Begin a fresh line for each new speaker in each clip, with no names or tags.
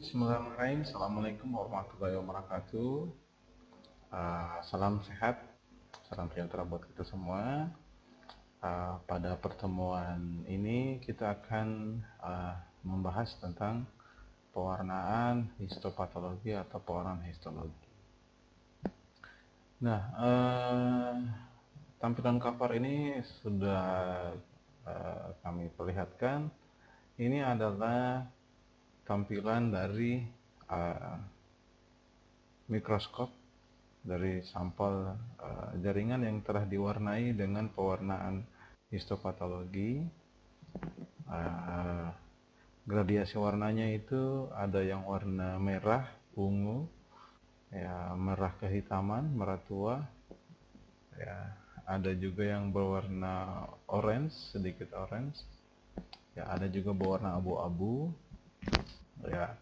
Bismillahirrahmanirrahim. Assalamualaikum warahmatullahi wabarakatuh. Salam sehat, salam sejahtera buat kita semua. Pada pertemuan ini kita akan membahas tentang pewarnaan histopatologi atau pewarnaan histologi. Nah, tampilan cover ini sudah kami perlihatkan. Ini adalah tampilan dari mikroskop dari sampel jaringan yang telah diwarnai dengan pewarnaan histopatologi. Gradiasi warnanya itu ada yang warna merah, ungu, ya, merah kehitaman, merah tua, ya, ada juga yang berwarna orange, sedikit orange, ya, ada juga berwarna abu-abu, ya.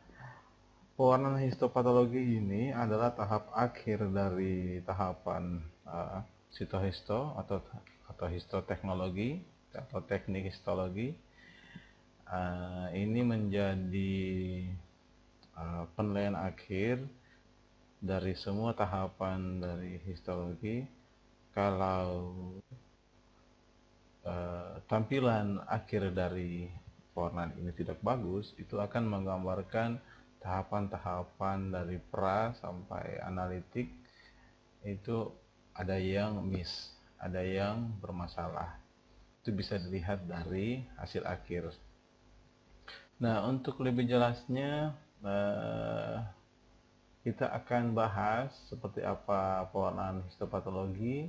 Pewarnaan histopatologi ini adalah tahap akhir dari tahapan sitohisto atau histoteknologi atau teknik histologi. Ini menjadi penilaian akhir dari semua tahapan dari histologi. Kalau tampilan akhir dari pewarnaan ini tidak bagus, itu akan menggambarkan tahapan-tahapan dari pra sampai analitik itu ada yang miss, ada yang bermasalah. Itu bisa dilihat dari hasil akhir. Nah, untuk lebih jelasnya kita akan bahas seperti apa pewarnaan histopatologi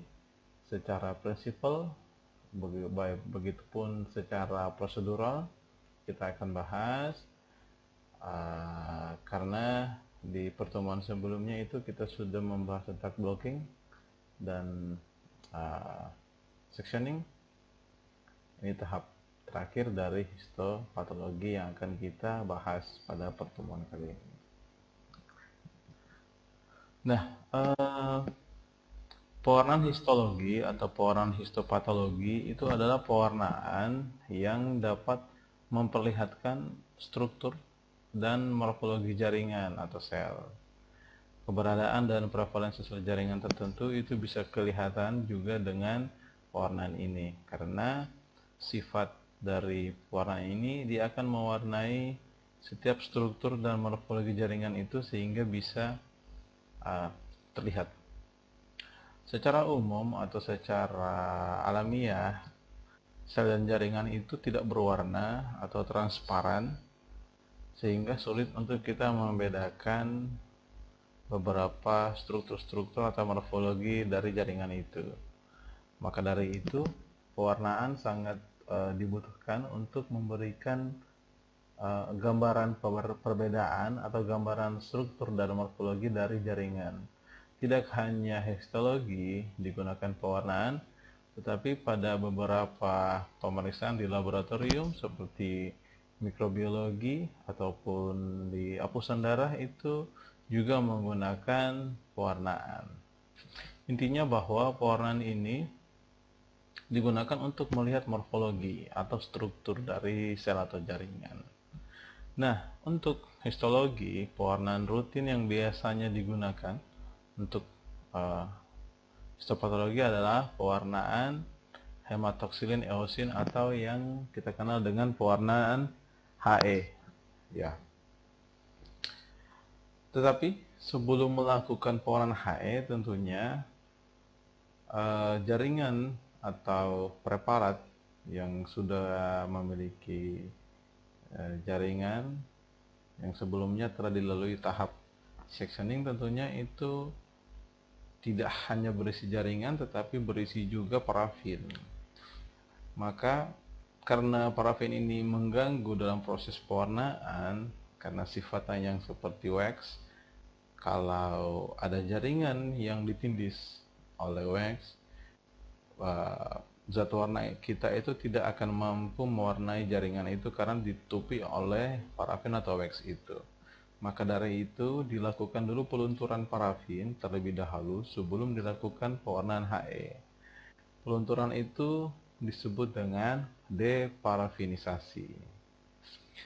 secara prinsipal, begitupun secara prosedural kita akan bahas. Karena di pertemuan sebelumnya itu kita sudah membahas tentang blocking dan sectioning. Ini tahap terakhir dari histopatologi yang akan kita bahas pada pertemuan kali ini. Nah, pewarnaan histologi atau pewarnaan histopatologi itu adalah pewarnaan yang dapat memperlihatkan struktur dan morfologi jaringan atau sel. Keberadaan dan prevalensi sel jaringan tertentu itu bisa kelihatan juga dengan pewarnaan ini, karena sifat dari pewarnaan ini dia akan mewarnai setiap struktur dan morfologi jaringan itu sehingga bisa terlihat. Secara umum atau secara alamiah, sel dan jaringan itu tidak berwarna atau transparan, sehingga sulit untuk kita membedakan beberapa struktur-struktur atau morfologi dari jaringan itu. Maka dari itu, pewarnaan sangat dibutuhkan untuk memberikan gambaran perbedaan atau gambaran struktur dan morfologi dari jaringan. Tidak hanya histologi digunakan pewarnaan, tetapi pada beberapa pemeriksaan di laboratorium seperti mikrobiologi ataupun di apusan darah itu juga menggunakan pewarnaan. Intinya bahwa pewarnaan ini digunakan untuk melihat morfologi atau struktur dari sel atau jaringan. Nah, untuk histologi, pewarnaan rutin yang biasanya digunakan untuk histopatologi adalah pewarnaan hematoksilin eosin atau yang kita kenal dengan pewarnaan HE, ya. Tetapi sebelum melakukan pewarnaan HE, tentunya jaringan atau preparat yang sudah memiliki jaringan yang sebelumnya telah dilalui tahap sectioning, tentunya itu tidak hanya berisi jaringan tetapi berisi juga parafin. Maka karena parafin ini mengganggu dalam proses pewarnaan karena sifatnya yang seperti wax, kalau ada jaringan yang ditindis oleh wax, zat warna kita itu tidak akan mampu mewarnai jaringan itu karena ditutupi oleh parafin atau wax itu. Maka dari itu dilakukan dulu pelunturan parafin terlebih dahulu sebelum dilakukan pewarnaan HE. Pelunturan itu disebut dengan deparafinisasi.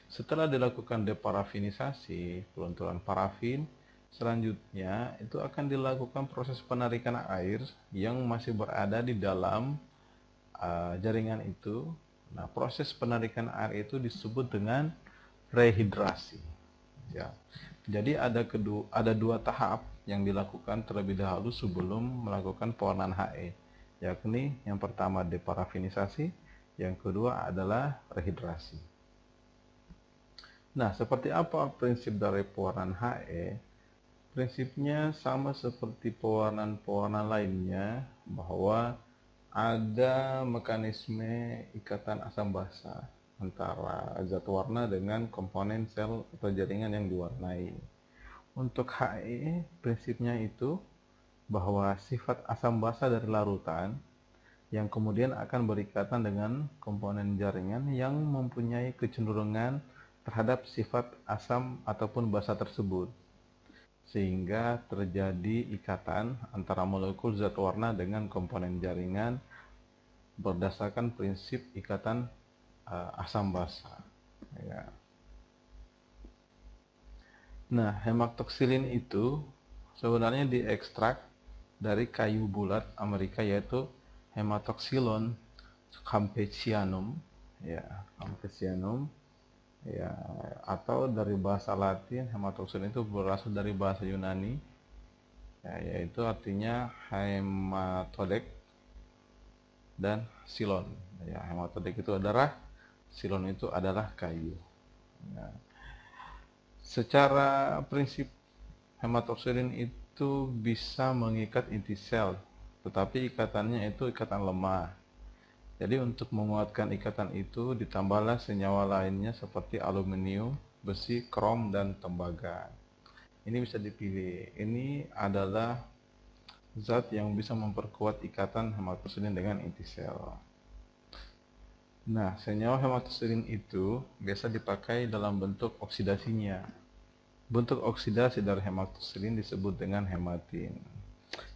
Setelah dilakukan deparafinisasi, pelunturan parafin, selanjutnya itu akan dilakukan proses penarikan air yang masih berada di dalam jaringan itu. Nah, proses penarikan air itu disebut dengan rehidrasi. Ya. Jadi ada dua tahap yang dilakukan terlebih dahulu sebelum melakukan pewarnaan HE, yakni yang pertama deparafinisasi, yang kedua adalah rehidrasi. Nah, seperti apa prinsip dari pewarnaan HE? Prinsipnya sama seperti pewarnaan-pewarnaan lainnya, bahwa ada mekanisme ikatan asam basa antara zat warna dengan komponen sel atau jaringan yang diwarnai. Untuk HE, prinsipnya itu bahwa sifat asam basa dari larutan yang kemudian akan berikatan dengan komponen jaringan yang mempunyai kecenderungan terhadap sifat asam ataupun basa tersebut, sehingga terjadi ikatan antara molekul zat warna dengan komponen jaringan berdasarkan prinsip ikatan asam basa. Ya. Nah, hematoksilin itu sebenarnya diekstrak dari kayu bulat Amerika, yaitu Haematoxylon campesianum, ya, campesianum, ya, atau dari bahasa Latin hematoxylin itu berasal dari bahasa Yunani, ya, yaitu artinya hematodek dan silon. Ya, hematodek itu adalah, silon itu adalah kayu. Ya. Secara prinsip hematoksilin itu bisa mengikat inti sel, tetapi ikatannya itu ikatan lemah. Jadi untuk menguatkan ikatan itu ditambahlah senyawa lainnya seperti aluminium, besi, krom, dan tembaga. Ini bisa dipilih. Ini adalah zat yang bisa memperkuat ikatan hematoksilin dengan inti sel. Nah, senyawa hematoksilin itu biasa dipakai dalam bentuk oksidasinya. Bentuk oksidasi dari hematoksilin disebut dengan hematin.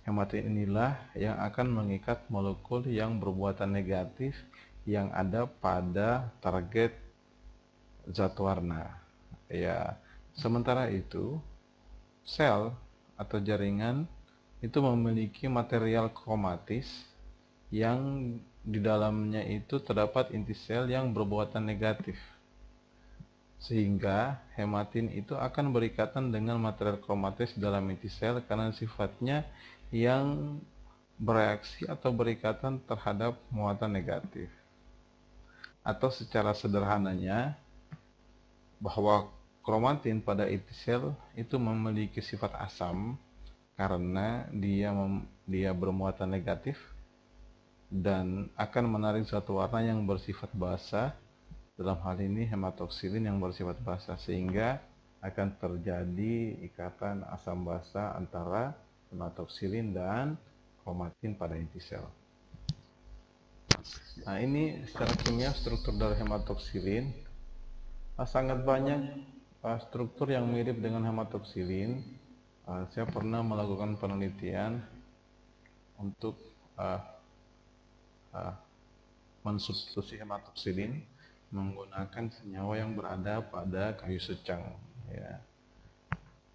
Hematin inilah yang akan mengikat molekul yang bermuatan negatif yang ada pada target zat warna. Ya, sementara itu, sel atau jaringan itu memiliki material kromatis yang di dalamnya itu terdapat inti sel yang bermuatan negatif, sehingga hematin itu akan berikatan dengan material kromatis dalam inti sel karena sifatnya yang bereaksi atau berikatan terhadap muatan negatif. Atau secara sederhananya, bahwa kromatin pada inti sel itu memiliki sifat asam karena dia bermuatan negatif dan akan menarik zat warna yang bersifat basa, dalam hal ini hematoksilin yang bersifat basa, sehingga akan terjadi ikatan asam basa antara hematoksilin dan kromatin pada inti sel. Nah, ini secara kimia struktur dari hematoksilin. Sangat banyak struktur yang mirip dengan hematoksilin. Saya pernah melakukan penelitian untuk mensubstitusi hematoksilin menggunakan senyawa yang berada pada kayu secang. Ya.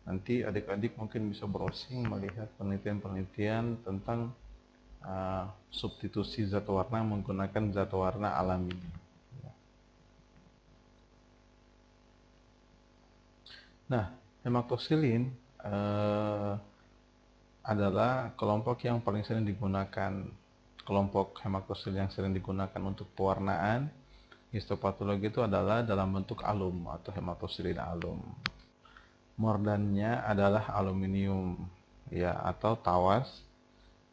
Nanti adik-adik mungkin bisa browsing melihat penelitian-penelitian tentang substitusi zat warna menggunakan zat warna alami. Ya. Nah, hematoksilin adalah kelompok yang paling sering digunakan. Kelompok hematoksilin yang sering digunakan untuk pewarnaan histopatologi itu adalah dalam bentuk alum atau hematoksilin alum. Mordannya adalah aluminium, ya, atau tawas,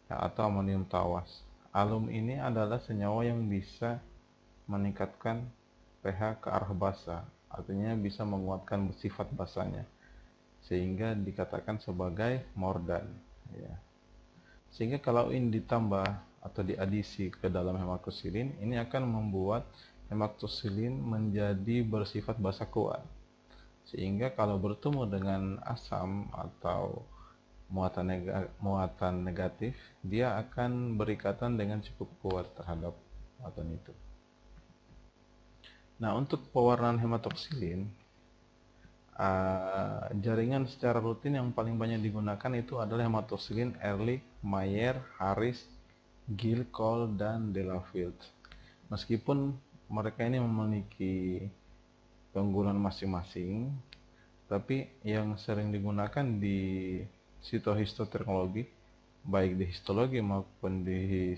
ya, atau amonium tawas. Alum ini adalah senyawa yang bisa meningkatkan pH ke arah basa, artinya bisa menguatkan sifat basanya, sehingga dikatakan sebagai mordan. Ya. Sehingga kalau ini ditambah atau diadisi ke dalam hematoksilin, ini akan membuat hematoksilin menjadi bersifat basa kuat. Sehingga kalau bertemu dengan asam atau muatan negatif, dia akan berikatan dengan cukup kuat terhadap muatan itu. Nah, untuk pewarnaan hematoksilin, jaringan secara rutin yang paling banyak digunakan itu adalah hematoksilin Ehrlich, Mayer, Harris, Gill, Cole, dan Delafield. Meskipun mereka ini memiliki keunggulan masing-masing, tapi yang sering digunakan di sitohistoteknologi, baik di histologi maupun di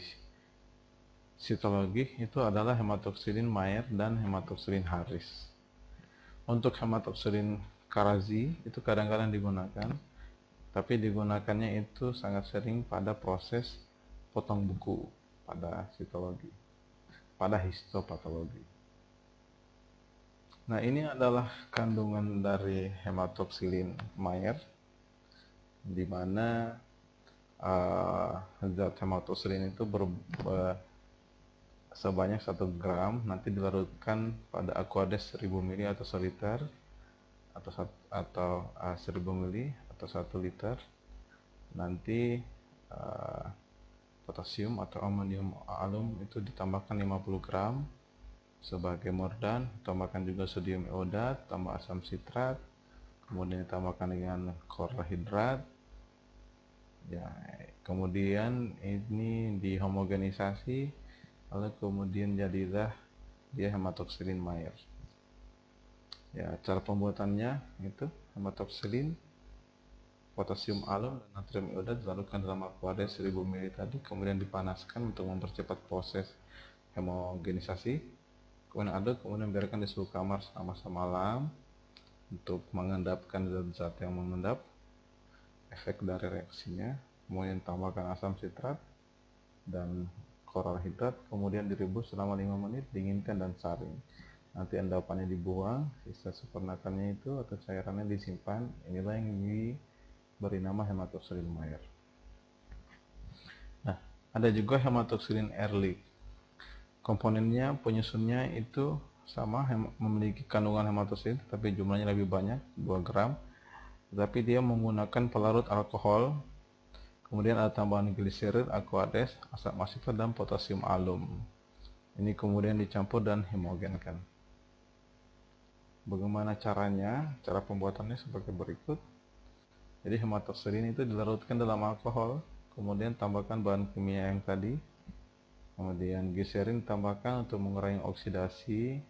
sitologi, itu adalah hematoksilin Mayer dan hematoksilin Harris. Untuk hematoksilin Karazi itu kadang-kadang digunakan, tapi digunakannya itu sangat sering pada proses potong buku pada sitologi, pada histopatologi. Nah, ini adalah kandungan dari hematoksilin Mayer, di mana zat hematoksilin itu sebanyak 1 gram nanti dilarutkan pada Aquades 1000 ml atau 1 liter, atau 1000 ml atau 1 liter. Nanti potasium atau amonium alum itu ditambahkan 50 gram sebagai mordan, tambahkan juga sodium iodat, tambah asam sitrat, kemudian ditambahkan dengan klorhidrat. Ya, kemudian ini dihomogenisasi, lalu kemudian jadilah dia hematoksilin Mayer. Ya, cara pembuatannya itu hematoksilin, potasium alum dan natrium iodat dilarutkan dalam Aquades 1000 ml tadi, kemudian dipanaskan untuk mempercepat proses homogenisasi. Kemudian aduk, kemudian biarkan di suhu kamar selama semalam untuk mengendapkan zat-zat yang mengendap, efek dari reaksinya. Kemudian tambahkan asam sitrat dan klorhidrat, kemudian direbus selama 5 menit, dinginkan dan saring. Nanti endapannya dibuang, sisa supernakannya itu atau cairannya disimpan. Inilah yang diberi nama hematoksilin Mayer. Nah, ada juga hematoksilin Ehrlich. Komponennya, penyusunnya itu sama, memiliki kandungan hematoksilin tapi jumlahnya lebih banyak, 2 gram. Tapi dia menggunakan pelarut alkohol, kemudian ada tambahan gliserit, Aquades, asam asetat, dan potasium alum. Ini kemudian dicampur dan homogenkan. Bagaimana caranya? Cara pembuatannya sebagai berikut. Jadi hematoksilin itu dilarutkan dalam alkohol, kemudian tambahkan bahan kimia yang tadi, kemudian gliserin tambahkan untuk mengurangi oksidasi.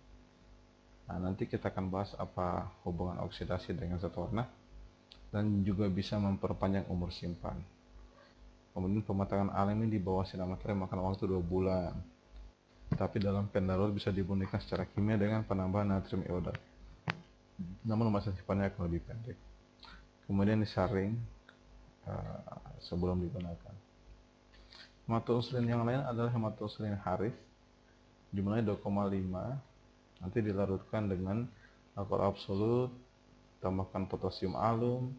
Nah, nanti kita akan bahas apa hubungan oksidasi dengan zat warna, dan juga bisa memperpanjang umur simpan. Kemudian pematangan alam ini di bawah sinar matahari makan waktu 2 bulan. Tapi dalam pendarurat bisa dibunyikan secara kimia dengan penambahan natrium iodat. Namun masa simpannya akan lebih pendek. Kemudian disaring sebelum digunakan. Hematoksilin yang lain adalah hematoksilin Harris, jumlahnya 2,5. Nanti dilarutkan dengan alkohol absolut, tambahkan potasium alum,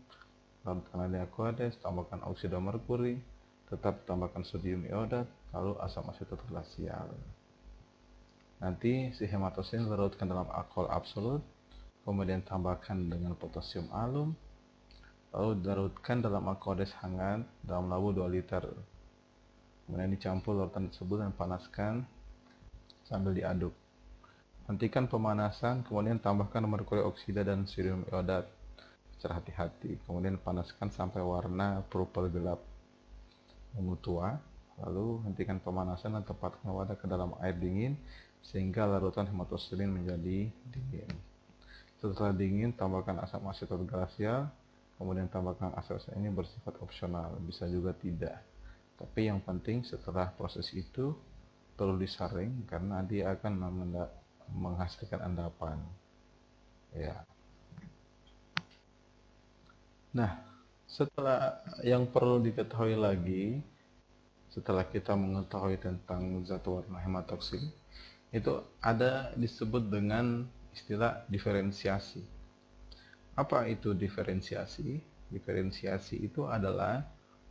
larutkan di Aquades, tambahkan oksida merkuri, tetap tambahkan sodium iodat, lalu asam asetat glasial. Nanti si hematoksilin dilarutkan dalam alkohol absolut, kemudian tambahkan dengan potasium alum, lalu dilarutkan dalam Aquades hangat dalam labu 2 liter. Kemudian dicampur larutan tersebut dan panaskan sambil diaduk. Hentikan pemanasan, kemudian tambahkan merkuri oksida dan sodium iodat secara hati-hati. Kemudian panaskan sampai warna purple gelap ungu tua. Lalu hentikan pemanasan dan tempatkan wadah ke dalam air dingin sehingga larutan hematoksilin menjadi dingin. Setelah dingin, tambahkan asam asetat glasial, kemudian tambahkan asam asetat ini bersifat opsional, bisa juga tidak. Tapi yang penting setelah proses itu perlu disaring karena dia akan menghasilkan endapan. Ya. Nah, setelah yang perlu diketahui lagi, setelah kita mengetahui tentang zat warna hematoksilin, itu ada disebut dengan istilah diferensiasi. Apa itu diferensiasi? Diferensiasi itu adalah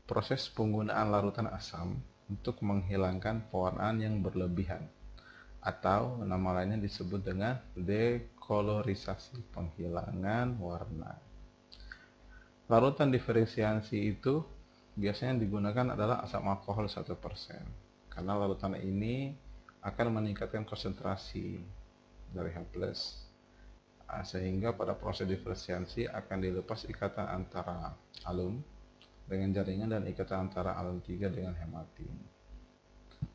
proses penggunaan larutan asam untuk menghilangkan pewarnaan yang berlebihan, atau nama lainnya disebut dengan dekolorisasi, penghilangan warna. Larutan diferensiasi itu biasanya digunakan adalah asam alkohol 1%, karena larutan ini akan meningkatkan konsentrasi dari H+. Sehingga pada proses diferensiasi akan dilepas ikatan antara alum dengan jaringan dan ikatan antara alum 3 dengan hematin,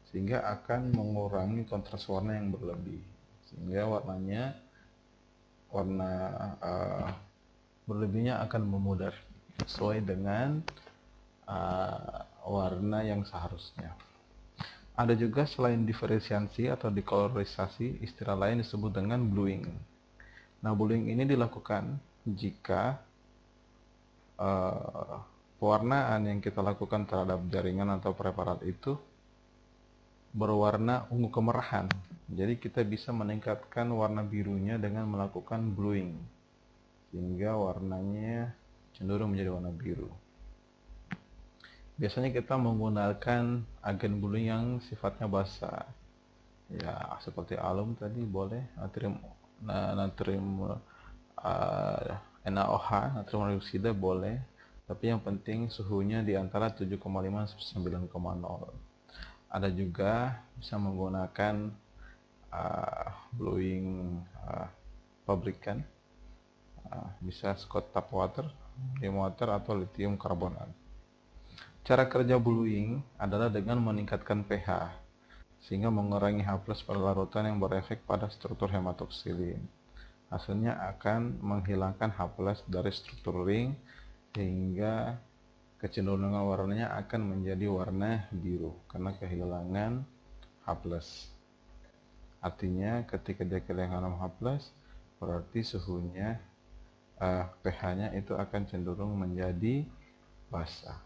sehingga akan mengurangi kontras warna yang berlebih, sehingga warna berlebihnya akan memudar sesuai dengan warna yang seharusnya. Ada juga selain diferensiasi atau dekolorisasi, istilah lain disebut dengan bluing. Nah, bluing ini dilakukan jika pewarnaan yang kita lakukan terhadap jaringan atau preparat itu berwarna ungu kemerahan. Jadi kita bisa meningkatkan warna birunya dengan melakukan bluing, sehingga warnanya cenderung menjadi warna biru. Biasanya kita menggunakan agen bluing yang sifatnya basah, ya seperti alum tadi boleh, natrium NaOH, natrium hidroksida boleh, tapi yang penting suhunya di antara 7,5 sampai 9,0. Ada juga bisa menggunakan bluing pabrikan, bisa Scott tap water, lime water, atau lithium karbonat. Cara kerja bluing adalah dengan meningkatkan pH, sehingga mengurangi H+ pada larutan yang berefek pada struktur hematoksilin. Hasilnya akan menghilangkan H+ dari struktur ring, sehingga kecenderungan warnanya akan menjadi warna biru karena kehilangan H+. Artinya ketika dia kehilangan H+, berarti suhunya pH-nya itu akan cenderung menjadi basah.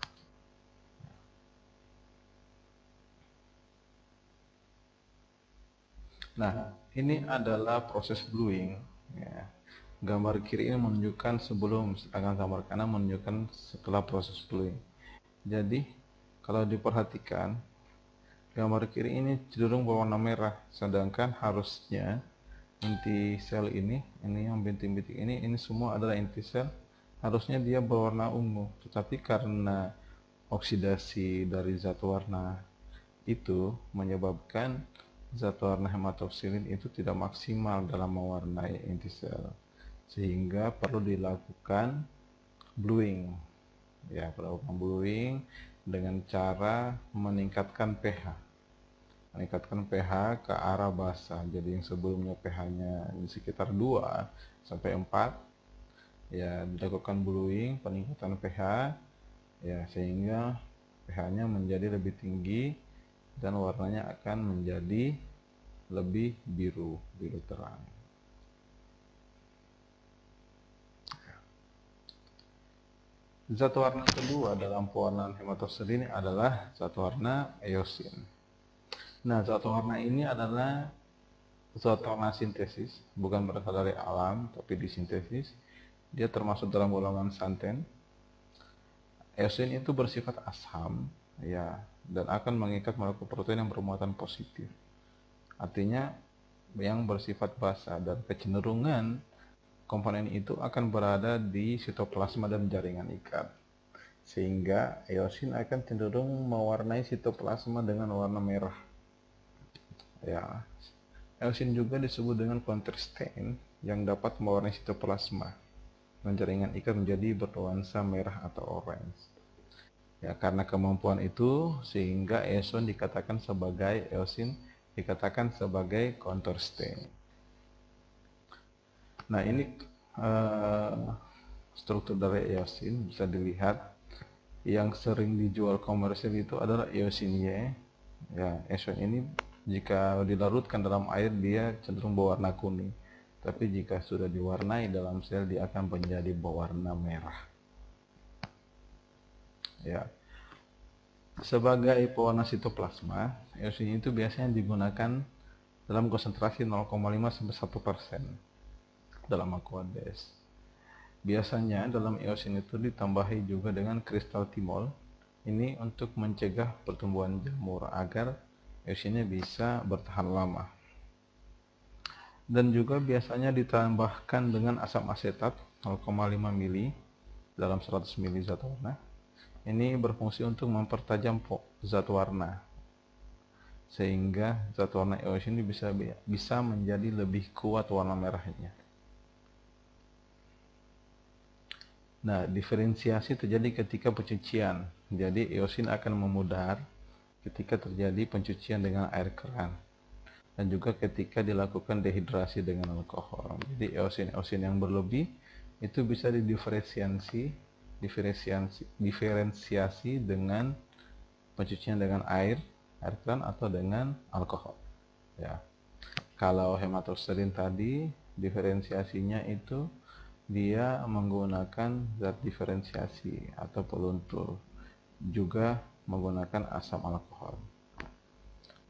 Nah, ini adalah proses bluing, ya. Gambar kiri ini menunjukkan sebelum, sedangkan gambar kanan menunjukkan setelah proses bluing. Jadi kalau diperhatikan, gambar kiri ini cenderung berwarna merah, sedangkan harusnya inti sel ini yang bintik-bintik ini semua adalah inti sel, harusnya dia berwarna ungu. Tetapi karena oksidasi dari zat warna itu menyebabkan zat warna hematoksilin itu tidak maksimal dalam mewarnai inti sel, sehingga perlu dilakukan bluing. Ya, perlu dilakukan bluing dengan cara meningkatkan pH ke arah basah. Jadi yang sebelumnya pH-nya sekitar 2 sampai 4, ya dilakukan bluing, peningkatan pH, ya sehingga pH-nya menjadi lebih tinggi dan warnanya akan menjadi lebih biru terang. Zat warna kedua dalam pewarnaan hematoksilin adalah zat warna eosin. Nah, zat warna ini adalah zat warna sintesis, bukan berasal dari alam tapi disintesis. Dia termasuk dalam golongan santen. Eosin itu bersifat asam, ya, dan akan mengikat molekul protein yang bermuatan positif. Artinya yang bersifat basah, dan kecenderungan komponen itu akan berada di sitoplasma dan jaringan ikat, sehingga eosin akan cenderung mewarnai sitoplasma dengan warna merah. Ya, eosin juga disebut dengan counterstain yang dapat mewarnai sitoplasma dan jaringan ikat menjadi bernuansa merah atau orange. Ya, karena kemampuan itu sehingga eosin dikatakan sebagai counterstain. Nah, ini struktur dari eosin bisa dilihat. Yang sering dijual komersil itu adalah eosin Y. Ya, eosin ini jika dilarutkan dalam air dia cenderung berwarna kuning, tapi jika sudah diwarnai dalam sel dia akan menjadi berwarna merah. Ya. Sebagai pewarna sitoplasma, eosin itu biasanya digunakan dalam konsentrasi 0,5 sampai 1% dalam aqueous. Biasanya dalam eosin itu ditambahi juga dengan kristal timol. Ini untuk mencegah pertumbuhan jamur agar eosinnya bisa bertahan lama. Dan juga biasanya ditambahkan dengan asam asetat 0,5 mili dalam 100 mili zat warna. Ini berfungsi untuk mempertajam zat warna, sehingga zat warna eosin ini bisa menjadi lebih kuat warna merahnya. Nah, diferensiasi terjadi ketika pencucian. Jadi eosin akan memudar ketika terjadi pencucian dengan air keran, dan juga ketika dilakukan dehidrasi dengan alkohol. Jadi eosin yang berlebih itu bisa diferensiasi dengan pencucian dengan air keran atau dengan alkohol. Ya. Kalau hematoxylin tadi diferensiasinya itu dia menggunakan zat diferensiasi atau peluntur, juga menggunakan asam alkohol.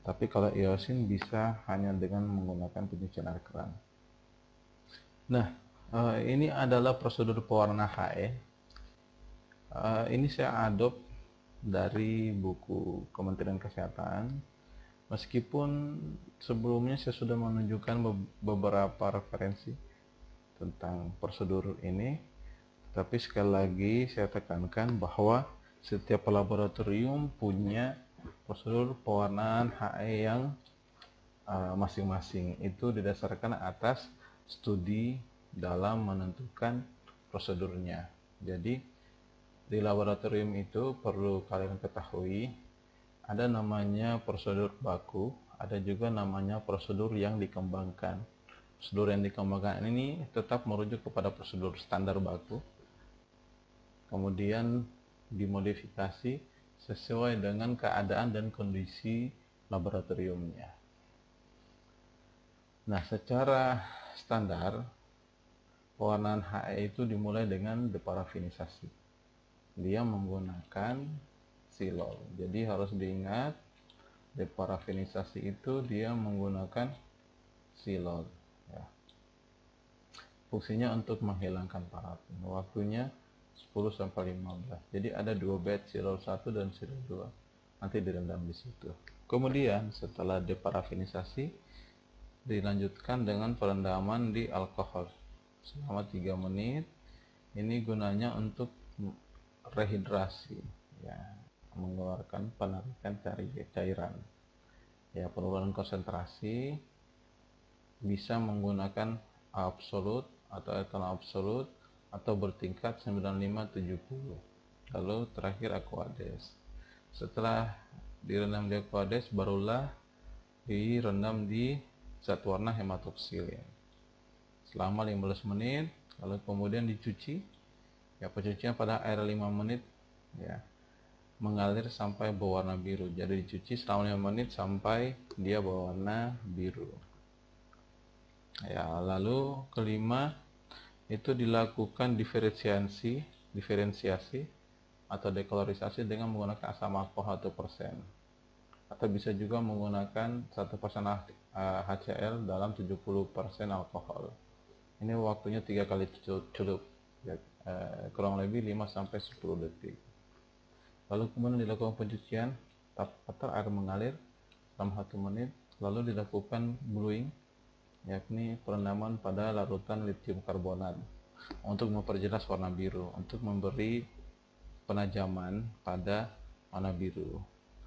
Tapi kalau eosin bisa hanya dengan menggunakan pencucian air keran. Nah, ini adalah prosedur pewarna HE. Ini saya adopt dari buku Kementerian Kesehatan. Meskipun sebelumnya saya sudah menunjukkan beberapa referensi tentang prosedur ini, tapi sekali lagi saya tekankan bahwa setiap laboratorium punya prosedur pewarnaan HE yang masing-masing. Itu didasarkan atas studi dalam menentukan prosedurnya. Jadi di laboratorium itu perlu kalian ketahui ada namanya prosedur baku, ada juga namanya prosedur yang dikembangkan. Prosedur yang dikembangkan ini tetap merujuk kepada prosedur standar baku, kemudian dimodifikasi sesuai dengan keadaan dan kondisi laboratoriumnya. Nah, secara standar pewarnaan HE itu dimulai dengan deparafinisasi. Dia menggunakan silol. Jadi harus diingat, deparafinisasi itu dia menggunakan silol. Ya. Fungsinya untuk menghilangkan parafin. Waktunya 10-15. Jadi ada 2 batch, silol 1 dan silol 2. Nanti direndam di situ. Kemudian setelah deparafinisasi dilanjutkan dengan perendaman di alkohol selama 3 menit. Ini gunanya untuk rehidrasi, ya, mengeluarkan penarikan cairan. Ya, penurunan konsentrasi bisa menggunakan absolut atau etanol absolut atau bertingkat 95-70. Lalu terakhir aquades. Setelah direndam di aquades, barulah direndam di zat warna hematoxylin selama 15 menit, lalu kemudian dicuci. Ya, pencucian pada air 5 menit, ya, mengalir sampai berwarna biru. Jadi dicuci selama 5 menit sampai dia berwarna biru. Ya, lalu kelima itu dilakukan diferensiasi atau dekolorisasi dengan menggunakan asam alkohol 1%, atau bisa juga menggunakan 1% HCl dalam 70% alkohol. Ini waktunya 3 kali celup, ya, kurang lebih 5-10 detik. Lalu kemudian dilakukan pencucian agar air mengalir selama 1 menit, lalu dilakukan bluing, yakni perendaman pada larutan litium karbonat untuk memperjelas warna biru, untuk memberi penajaman pada warna biru.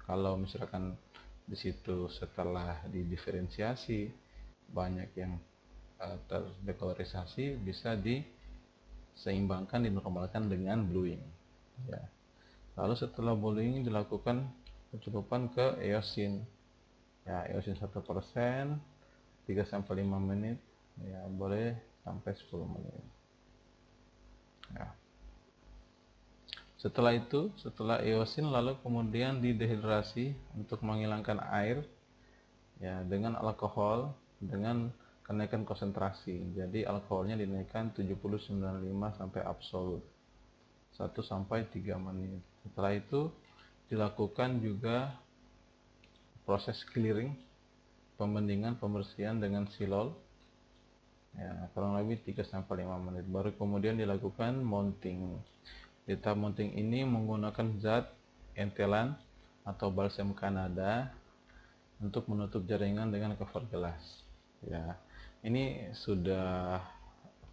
Kalau misalkan di situ setelah didiferensiasi banyak yang terdekolorisasi, bisa diseimbangkan, dinormalkan dengan bluing. Ya. Lalu setelah bluing dilakukan pencelupan ke eosin. Ya, eosin 1%, 3-5 menit, ya, boleh sampai 10 menit. Ya. Setelah itu, setelah eosin lalu kemudian didehidrasi untuk menghilangkan air, ya, dengan alkohol dengan kenaikan konsentrasi. Jadi alkoholnya dinaikkan 70-95 sampai absolut 1-3 menit. Setelah itu dilakukan juga proses clearing, pembendingan, pembersihan dengan silol, ya, kurang lebih 3-5 menit. Baru kemudian dilakukan mounting. Di tahap mounting ini menggunakan zat entelan atau balsam Kanada untuk menutup jaringan dengan cover gelas. Ya, ini sudah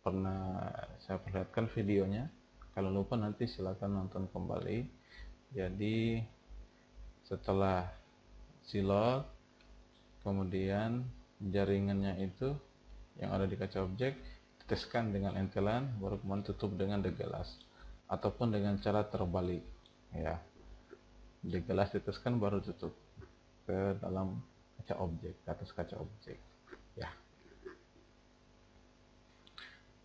pernah saya perlihatkan videonya. Kalau lupa nanti silakan nonton kembali. Jadi setelah silol kemudian jaringannya itu yang ada di kaca objek teteskan dengan entelan, baru kemudian tutup dengan degelas ataupun dengan cara terbalik ya, degelas teteskan baru tutup ke dalam kaca objek, ke atas kaca objek ya.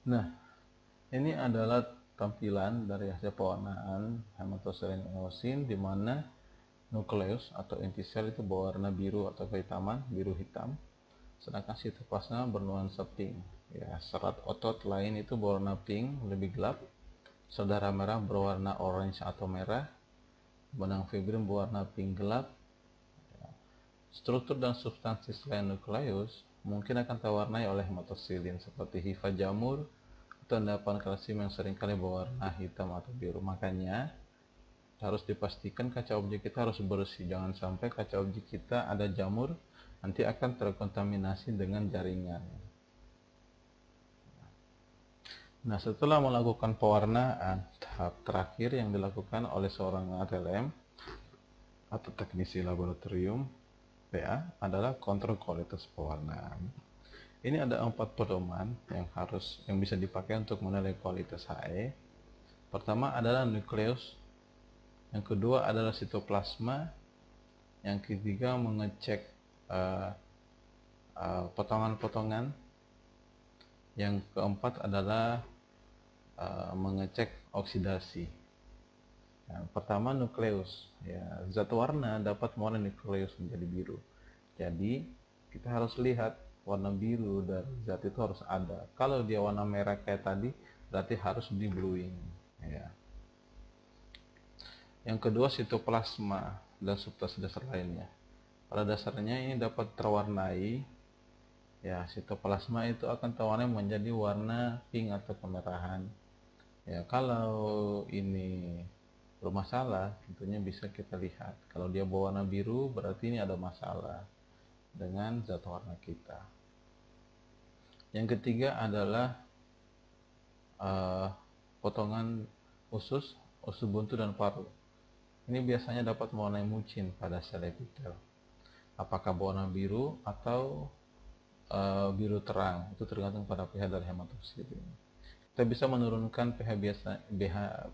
Nah, ini adalah tampilan dari hasil pewarnaan hematosilin eosin, di mana nukleus atau inti sel itu berwarna biru atau kehitaman, biru hitam, sedangkan sitoplasma bernuansa pink ya. Serat otot lain itu berwarna pink lebih gelap, sel darah merah berwarna orange atau merah, benang fibrin berwarna pink gelap. Struktur dan substansi selain nukleus mungkin akan terwarnai oleh hematosilin seperti hifa jamur atau endapan kalsium yang seringkali berwarna hitam atau biru. Makanya harus dipastikan kaca objek kita harus bersih, jangan sampai kaca objek kita ada jamur, nanti akan terkontaminasi dengan jaringan. Nah, setelah melakukan pewarnaan, tahap terakhir yang dilakukan oleh seorang ATLM atau teknisi laboratorium PA adalah kontrol kualitas pewarnaan. Ini ada 4 pedoman yang bisa dipakai untuk menilai kualitas HE. Pertama adalah nukleus, yang kedua adalah sitoplasma, yang ketiga mengecek potongan-potongan, yang keempat adalah mengecek oksidasi. Yang pertama nukleus ya, zat warna dapat mewarnai nukleus menjadi biru. Jadi kita harus lihat warna biru dari zat itu harus ada. Kalau dia warna merah kayak tadi, berarti harus di bluing ya. Yang kedua sitoplasma dan substansi dasar lainnya. Pada dasarnya ini dapat terwarnai ya, sitoplasma itu akan terwarnai menjadi warna pink atau kemerahan ya. Kalau ini bermasalah, tentunya bisa kita lihat. Kalau dia berwarna biru, berarti ini ada masalah dengan zat warna kita. Yang ketiga adalah potongan usus buntu dan paru. Ini biasanya dapat mewarnai mucin pada sel epitel. Apakah berwarna biru atau biru terang, itu tergantung pada pH dari hematosilin. Kita bisa menurunkan pH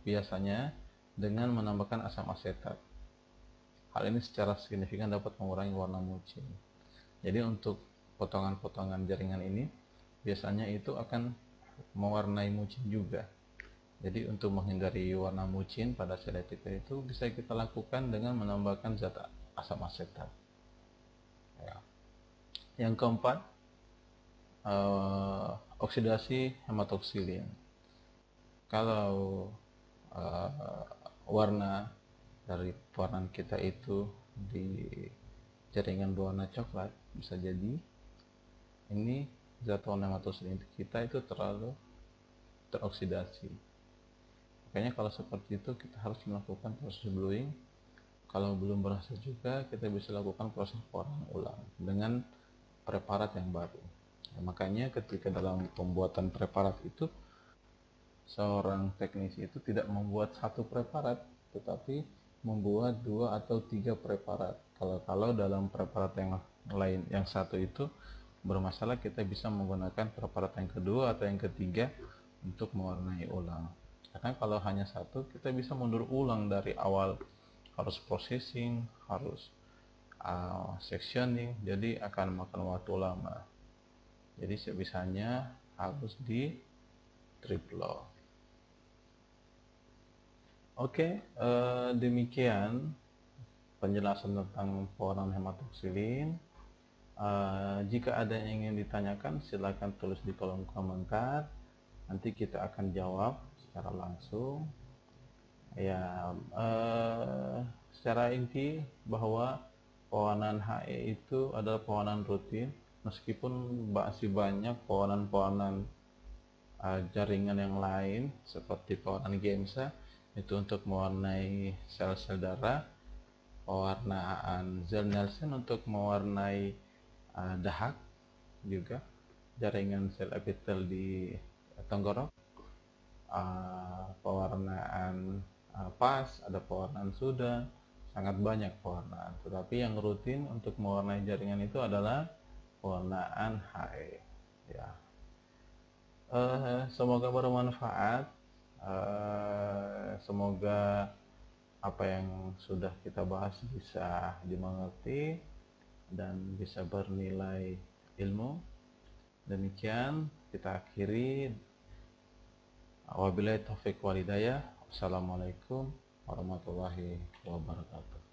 biasanya dengan menambahkan asam asetat. Hal ini secara signifikan dapat mengurangi warna mucin. Jadi untuk potongan-potongan jaringan ini biasanya itu akan mewarnai mucin juga. Jadi untuk menghindari warna mucin pada sel epitel itu bisa kita lakukan dengan menambahkan zat asam asetat ya. Yang keempat, oksidasi hematoksilin. Kalau warna dari pewarnaan kita itu di jaringan berwarna coklat, bisa jadi ini zat warna hematoksilin kita itu terlalu teroksidasi. Makanya kalau seperti itu kita harus melakukan proses bluing. Kalau belum berhasil juga, kita bisa lakukan proses pewarnaan ulang dengan preparat yang baru. Makanya ketika dalam pembuatan preparat itu, seorang teknisi itu tidak membuat satu preparat, tetapi membuat 2 atau 3 preparat. Kalau dalam preparat yang lain, yang satu itu bermasalah, kita bisa menggunakan preparat yang kedua atau yang ketiga untuk mewarnai ulang. Karena kalau hanya satu, kita bisa mundur ulang dari awal, harus processing, harus sectioning, jadi akan makan waktu lama. Jadi sebisanya harus di triplo. Oke, demikian penjelasan tentang pewarnaan hematoksilin. Jika ada yang ingin ditanyakan, silakan tulis di kolom komentar. Nanti kita akan jawab secara langsung. Ya, secara inti bahwa pewarnaan HE itu adalah pewarnaan rutin, meskipun masih banyak pewarnaan jaringan yang lain seperti pewarnaan GEMSA itu untuk mewarnai sel-sel darah, pewarnaan Zell-Nielsen untuk mewarnai dahak, juga jaringan sel epitel di tenggorok, pewarnaan PAS, ada pewarnaan suda, sangat banyak pewarnaan, tetapi yang rutin untuk mewarnai jaringan itu adalah pewarnaan HE ya. Semoga bermanfaat. Semoga apa yang sudah kita bahas bisa dimengerti dan bisa bernilai ilmu. Demikian kita akhiri. Wabillahi taufiq wal hidayah. Wassalamualaikum warahmatullahi wabarakatuh.